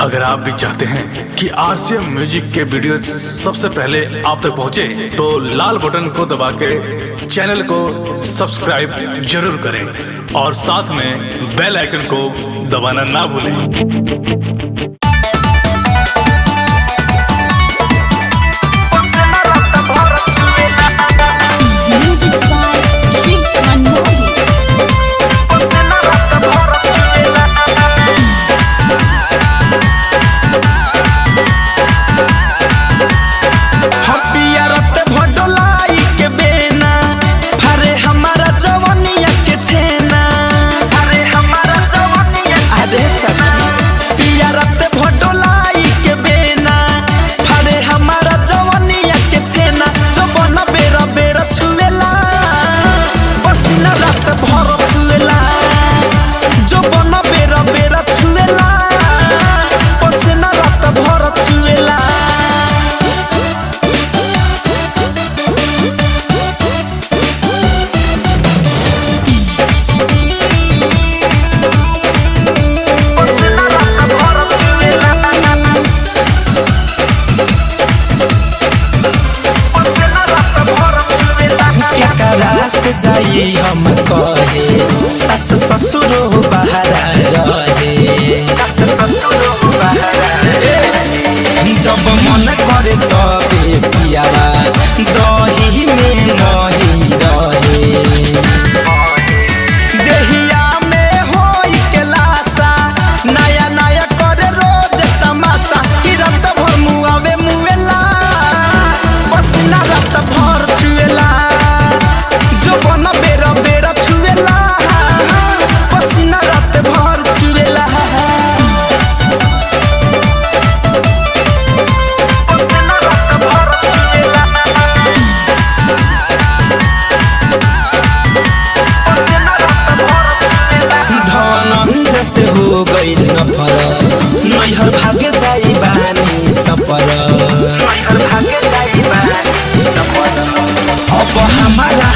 अगर आप भी चाहते हैं कि आरसीएम म्यूजिक के वीडियो सबसे पहले आप तक पहुंचे, तो लाल बटन को दबा के चैनल को सब्सक्राइब जरूर करें और साथ में बेल आइकन को दबाना ना भूलें। जाई हम कहे सस ससुर बाहर रहे, जब मन करे तबे पियावा दही में नहीं रहे। देहिया में होई के लाशा नया नया करे रोज तमाशा, कि रात भर मुआवे मुएला पसीना रात भर चुएला, जो बना बेरा बेरा छुएला पसीना रात भर चुएला। धनंजय से हो गइल नफरत, नैहर भागे जाई बानी सफर। अब हमारा